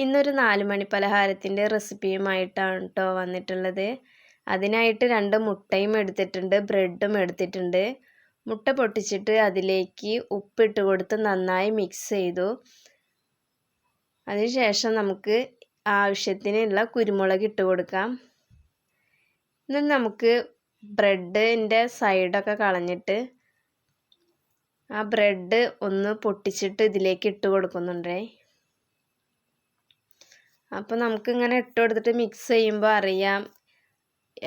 ഇന്നൊരു 4 മണി പലഹാരത്തിൻ്റെ റെസിപ്പിയുമായിട്ടാണ് കേട്ടോ വന്നിട്ടുള്ളത്. അതിനായിട്ട് 2 മുട്ടയും എടുത്തിട്ടുണ്ട്, ബ്രെഡും എടുത്തിട്ടുണ്ട്. മുട്ട പൊട്ടിച്ചിട്ട് അതിലേക്ക് ഉപ്പിട്ട് കൊടുത്ത് നന്നായി മിക്സ് ചെയ്തു. അതിനുശേഷം നമുക്ക് ആവശ്യത്തിനുള്ള കുരുമുളക് ഇട്ട് കൊടുക്കാം. ഇനി നമുക്ക് ബ്രെഡിൻ്റെ സൈഡൊക്കെ കളഞ്ഞിട്ട് ആ ബ്രെഡ് ഒന്ന് പൊട്ടിച്ചിട്ട് ഇതിലേക്ക് ഇട്ട് കൊടുക്കുന്നുണ്ടേ. അപ്പോൾ നമുക്കിങ്ങനെ ഇട്ട് കൊടുത്തിട്ട് മിക്സ് ചെയ്യുമ്പോൾ അറിയാം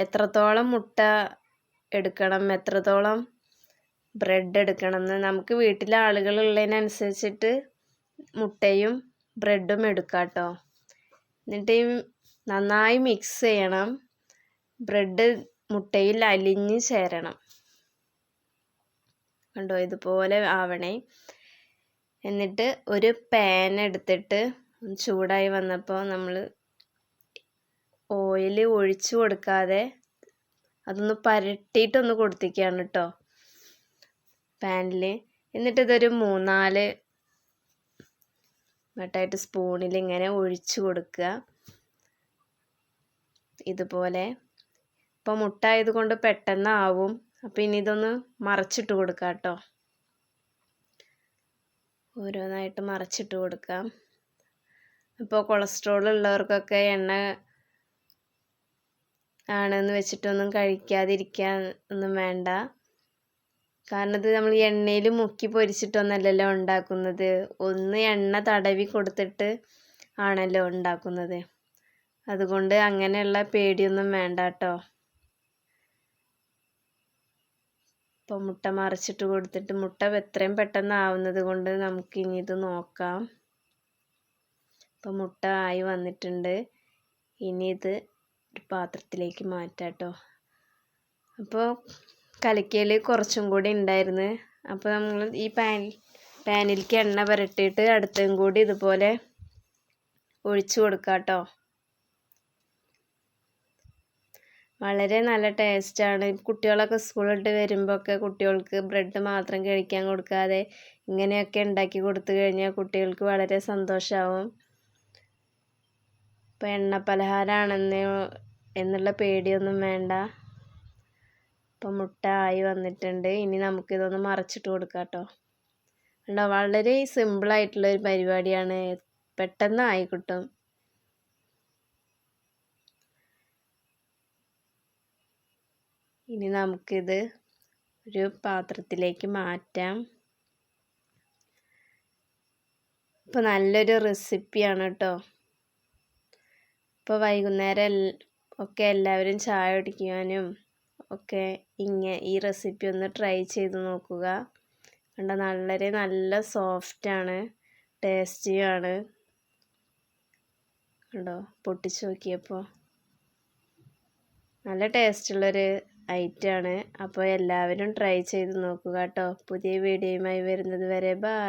എത്രത്തോളം മുട്ട എടുക്കണം, എത്രത്തോളം ബ്രെഡ് എടുക്കണം എന്ന്. നമുക്ക് വീട്ടിലെ ആളുകളുള്ളതിനനുസരിച്ചിട്ട് മുട്ടയും ബ്രെഡും എടുക്കാം കേട്ടോ. എന്നിട്ട് നന്നായി മിക്സ് ചെയ്യണം. ബ്രെഡ് മുട്ടയിൽ അലിഞ്ഞ് ചേരണം. കണ്ടോ, ഇതുപോലെ ആവണേ. എന്നിട്ട് ഒരു പാൻ എടുത്തിട്ട് ചൂടായി വന്നപ്പോൾ നമ്മൾ ഓയിൽ ഒഴിച്ചു കൊടുക്കാതെ അതൊന്ന് പരട്ടിയിട്ടൊന്ന് കൊടുത്തിരിക്കുകയാണ് കേട്ടോ പാനിൽ. എന്നിട്ട് ഇതൊരു 3-4 വട്ടമായിട്ട് സ്പൂണിൽ ഇങ്ങനെ ഒഴിച്ചു കൊടുക്കുക ഇതുപോലെ. ഇപ്പോൾ മുട്ട ആയതുകൊണ്ട് പെട്ടെന്ന് ആവും. അപ്പോൾ ഇനി ഇതൊന്ന് മറച്ചിട്ട് കൊടുക്കാം കേട്ടോ. ഓരോന്നായിട്ട് മറച്ചിട്ട് കൊടുക്കാം. അപ്പോൾ കൊളസ്ട്രോൾ ഉള്ളവർക്കൊക്കെ എണ്ണ ആണെന്ന് വെച്ചിട്ടൊന്നും കഴിക്കാതിരിക്കാൻ ഒന്നും വേണ്ട. കാരണം ഇത് നമ്മൾ എണ്ണയിൽ മുക്കി പൊരിച്ചിട്ടൊന്നല്ലല്ലോ ഉണ്ടാക്കുന്നത്. ഒന്ന് എണ്ണ തടവി കൊടുത്തിട്ട് ആണല്ലോ ഉണ്ടാക്കുന്നത്. അതുകൊണ്ട് അങ്ങനെയുള്ള പേടിയൊന്നും വേണ്ട കേട്ടോ. ഇപ്പോൾ മുട്ട മറിച്ചിട്ട് കൊടുത്തിട്ട് മുട്ട എത്രയും പെട്ടെന്ന് ആവുന്നത് കൊണ്ട് നമുക്കിനി ഇത് നോക്കാം. ഇപ്പോൾ മുട്ട ആയി വന്നിട്ടുണ്ട്. ഇനി ഇത് ഒരു പാത്രത്തിലേക്ക് മാറ്റാം കേട്ടോ. അപ്പോൾ കലക്കയിൽ കുറച്ചും കൂടി ഉണ്ടായിരുന്നു. അപ്പോൾ നമ്മൾ ഈ പാനിലേക്ക് എണ്ണ പുരട്ടിയിട്ട് അടുത്തും കൂടി ഇതുപോലെ ഒഴിച്ചു കൊടുക്കാം കേട്ടോ. വളരെ നല്ല ടേസ്റ്റാണ്. കുട്ടികളൊക്കെ സ്കൂളിട്ട് വരുമ്പോഴൊക്കെ കുട്ടികൾക്ക് ബ്രെഡ് മാത്രം കഴിക്കാൻ കൊടുക്കാതെ ഇങ്ങനെയൊക്കെ ഉണ്ടാക്കി കൊടുത്തു കഴിഞ്ഞാൽ കുട്ടികൾക്ക് വളരെ സന്തോഷമാവും. ഇപ്പോൾ എണ്ണ പലഹാരമാണെന്ന് എന്നുള്ള പേടിയൊന്നും വേണ്ട. ഇപ്പോൾ മുട്ട ആയി വന്നിട്ടുണ്ട്. ഇനി നമുക്കിതൊന്ന് മറച്ചിട്ട് കൊടുക്കാം കേട്ടോ. കണ്ടോ, വളരെ സിമ്പിളായിട്ടുള്ളൊരു പരിപാടിയാണ്. പെട്ടെന്ന് ആയി കിട്ടും. ഇനി നമുക്കിത് ഒരു പാത്രത്തിലേക്ക് മാറ്റാം. ഇപ്പോൾ നല്ലൊരു റെസിപ്പിയാണ് കേട്ടോ. ഇപ്പോൾ വൈകുന്നേരം ഒക്കെ എല്ലാവരും ചായ കുടിക്കാനും ഒക്കെ ഈ റെസിപ്പി ഒന്ന് ട്രൈ ചെയ്ത് നോക്കുക. കണ്ടോ, നല്ല സോഫ്റ്റാണ്, ടേസ്റ്റിയാണ്. കണ്ടോ, പൊട്ടിച്ച് നോക്കിയപ്പോൾ നല്ല ടേസ്റ്റുള്ളൊരു ഐറ്റമാണ്. അപ്പോൾ എല്ലാവരും ട്രൈ ചെയ്ത് നോക്കുക കേട്ടോ. പുതിയ വീഡിയോയുമായി വരുന്നത് വരെ ബൈ.